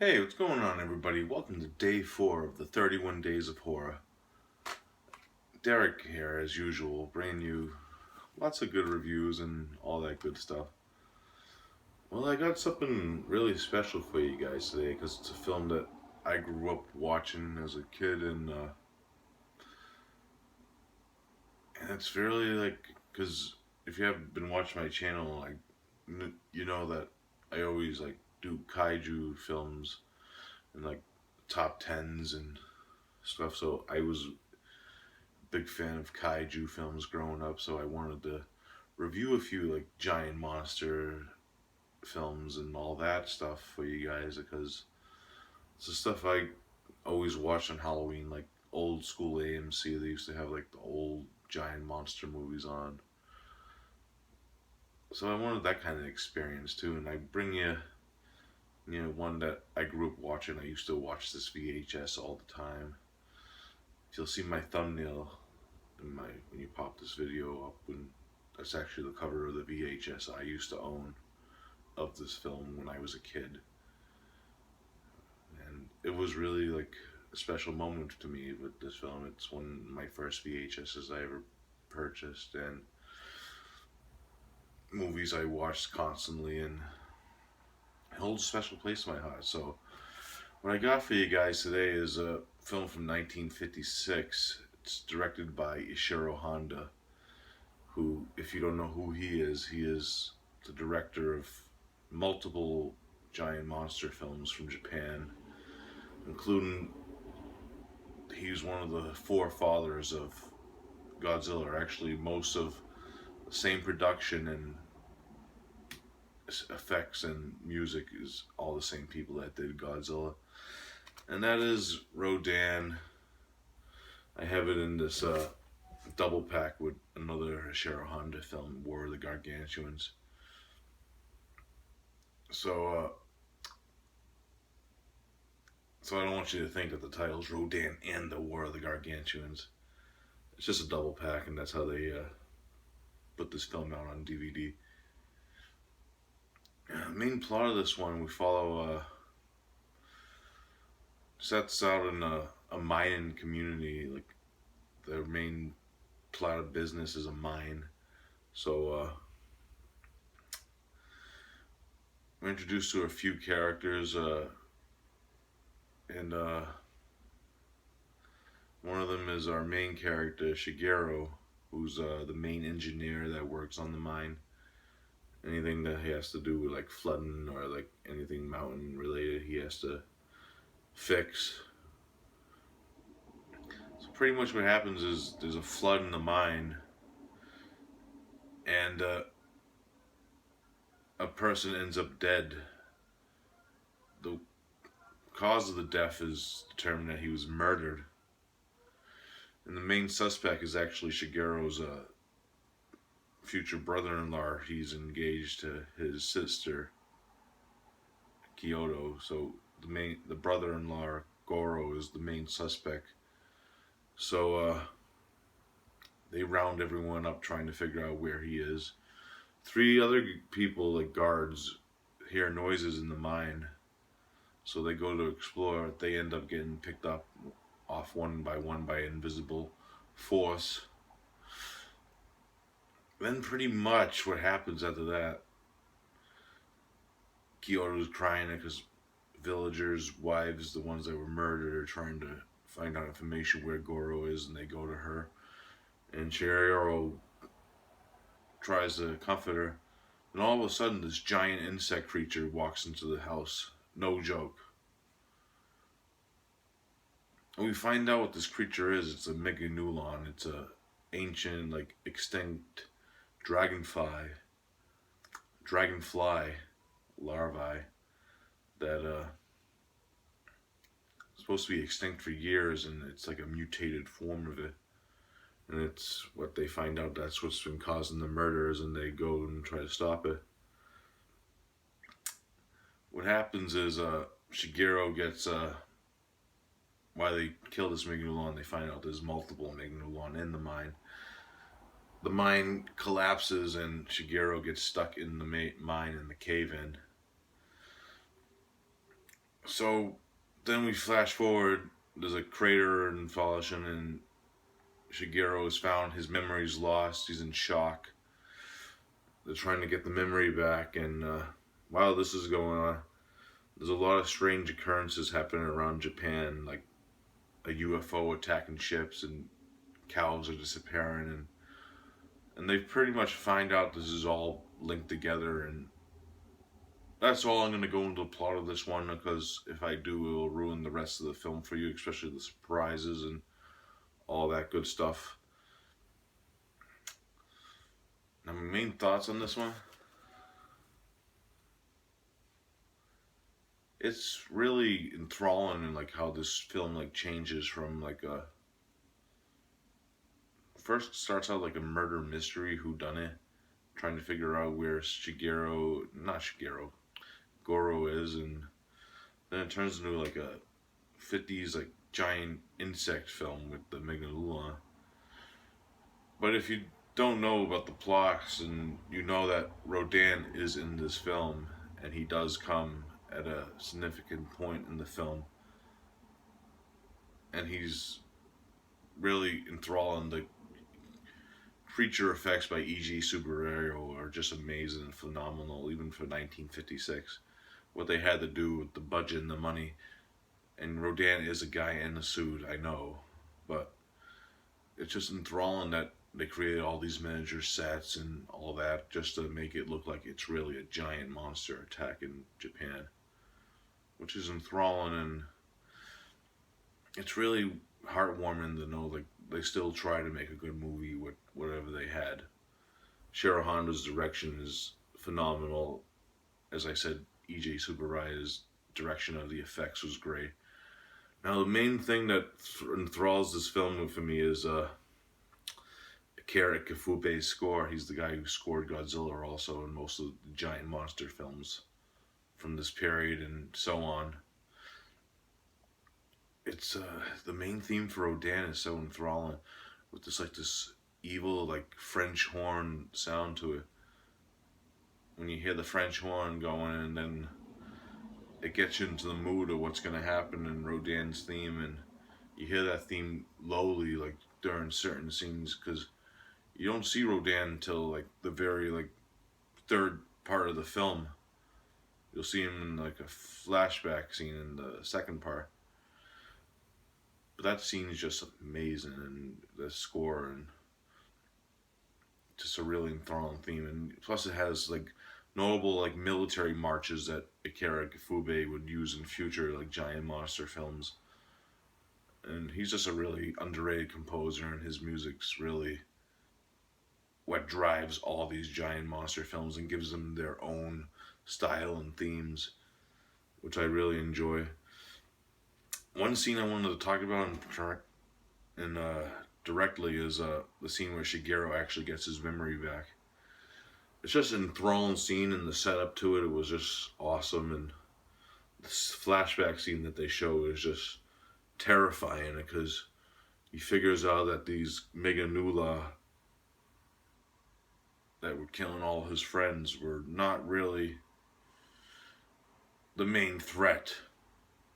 Hey, what's going on, everybody? Welcome to day 4 of the 31 Days of Horror. Derek here, as usual, bringing you lots of good reviews and all that good stuff. Well, I got something really special for you guys today because it's a film that I grew up watching as a kid, and it's really because if you haven't been watching my channel, you know that I always do kaiju films and top tens and stuff. So I was big fan of kaiju films growing up, so I wanted to review a few giant monster films and all that stuff for you guys because it's the stuff I always watched on Halloween, like old school AMC. They used to have the old giant monster movies on. So I wanted that kind of experience too, and I bring you, one that I grew up watching. I used to watch this VHS all the time. If you'll see my thumbnail when you pop this video up, when that's actually the cover of the VHS I used to own of this film when I was a kid, and it was really a special moment to me with this film. It's one of my first VHSs I ever purchased, and movies I watched constantly, and it holds a special place in my heart. So what I got for you guys today is a film from 1956. It's directed by Ishiro Honda, who, if you don't know who he is the director of multiple giant monster films from Japan, including he's one of the forefathers of Godzilla, or actually most of the same production and effects and music is all the same people that did Godzilla. And that is Rodan. I have it in this double pack with another Ishiro Honda film, War of the Gargantuans. So I don't want you to think that the title's Rodan and the War of the Gargantuans. It's just a double pack, and that's how they put this film out on DVD. Main plot of this one, we follow sets out in a mining community. Their main plot of business is a mine. So we're introduced to a few characters, and one of them is our main character, Shigeru, who's the main engineer that works on the mine. Anything that he has to do with flooding or anything mountain related, he has to fix. So pretty much what happens is there's a flood in the mine, and a person ends up dead. The cause of the death is determined that he was murdered, and the main suspect is actually Shigeru's future brother-in-law. He's engaged to his sister Kyoto, so the brother-in-law Goro is the main suspect. So they round everyone up trying to figure out where he is. 3 other people, guards, hear noises in the mine, so they go to explore. They end up getting picked up off one by invisible force. Then pretty much what happens after that, Kyoto's crying because villagers' wives, the ones that were murdered, are trying to find out information where Goro is, and they go to her. And Shigeru tries to comfort her. And all of a sudden, this giant insect creature walks into the house. No joke. And we find out what this creature is. It's a Meganulon. It's a ancient, extinct dragonfly larvae that supposed to be extinct for years, and it's like a mutated form of it. And it's what they find out that's what's been causing the murders, and they go and try to stop it. What happens is Shigeru gets why they kill this Meganulon. They find out there's multiple Meganulon in the mine. The mine collapses, and Shigeru gets stuck in the mine in the cave-in. So then we flash forward. There's a crater in Fallation, and Shigeru is found. His memory's lost. He's in shock. They're trying to get the memory back, and while this is going on, there's a lot of strange occurrences happening around Japan, like a UFO attacking ships, and cows are disappearing, and they pretty much find out this is all linked together, and that's all I'm going to go into the plot of this one, because if I do, it will ruin the rest of the film for you, especially the surprises and all that good stuff. Now, my main thoughts on this one, it's really enthralling, and like how this film like changes from like a first starts out like a murder mystery, who done it, trying to figure out where Goro is, and then it turns into like a 50s like giant insect film with the Megalula. But if you don't know about the plots, and you know that Rodan is in this film, and he does come at a significant point in the film, and he's really enthralling. The creature effects by E.G. Subarero are just amazing and phenomenal, even for 1956. What they had to do with the budget and the money. And Rodan is a guy in a suit, I know, but it's just enthralling that they created all these miniature sets and all that just to make it look like it's really a giant monster attacking Japan, which is enthralling, and it's really heartwarming to know like they still try to make a good movie with whatever they had. Shiro Honda's direction is phenomenal. As I said, E.J. Subarai's direction of the effects was great. Now, the main thing that enthralls this film for me is Akira Kifube's score. He's the guy who scored Godzilla also in most of the giant monster films from this period and so on. It's the main theme for Rodan is so enthralling, with this evil like French horn sound to it. When you hear the French horn going, and then it gets you into the mood of what's going to happen in Rodan's theme, and you hear that theme lowly like during certain scenes, because you don't see Rodan until like the very like third part of the film. You'll see him in like a flashback scene in the second part, but that scene is just amazing, and the score, and just a really enthralling theme, and plus it has like notable like military marches that Akira Ifube would use in future like giant monster films. And he's just a really underrated composer, and his music's really what drives all these giant monster films and gives them their own style and themes, which I really enjoy. One scene I wanted to talk about and directly is the scene where Shigeru actually gets his memory back. It's just an enthralling scene, and the setup to it was just awesome, and this flashback scene that they show is just terrifying, because he figures out that these Meganula that were killing all his friends were not really the main threat.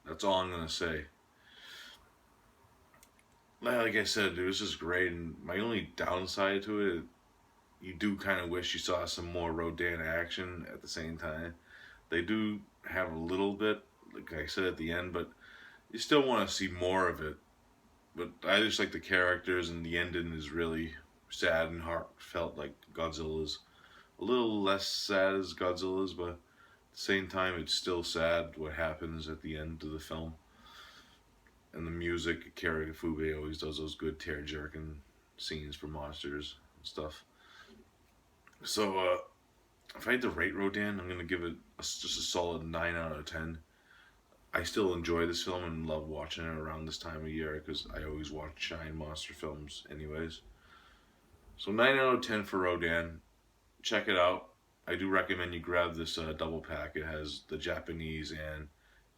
That's all I'm gonna say. Like I said, it was just great, and my only downside to it, you do kind of wish you saw some more Rodan action at the same time. They do have a little bit, like I said at the end, but you still want to see more of it. But I just like the characters, and the ending is really sad and heartfelt, like Godzilla's. A little less sad as Godzilla's, but at the same time, it's still sad what happens at the end of the film. And the music, Akira Ifube always does those good tear-jerking scenes for monsters and stuff. So, if I had to rate Rodan, I'm going to give it just a solid 9 out of 10. I still enjoy this film and love watching it around this time of year, because I always watch giant monster films anyways. So 9 out of 10 for Rodan. Check it out. I do recommend you grab this double pack. It has the Japanese and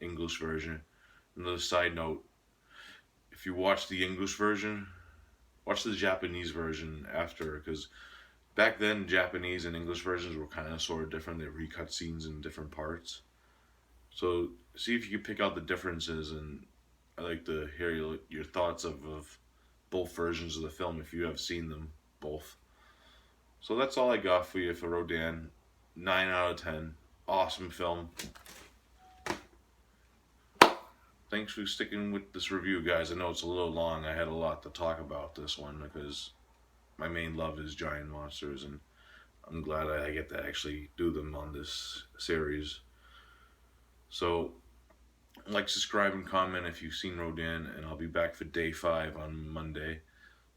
English version. Another side note, if you watch the English version, watch the Japanese version after, because back then Japanese and English versions were kind of sort of different. They recut scenes in different parts. So see if you can pick out the differences, and I like to hear your thoughts of both versions of the film if you have seen them both. So that's all I got for you for Rodan. 9 out of 10. Awesome film. Thanks for sticking with this review, guys. I know it's a little long. I had a lot to talk about this one because my main love is giant monsters, and I'm glad I get to actually do them on this series. So, like, subscribe, and comment if you've seen Rodan, and I'll be back for day 5 on Monday.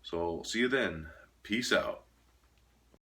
So, see you then. Peace out.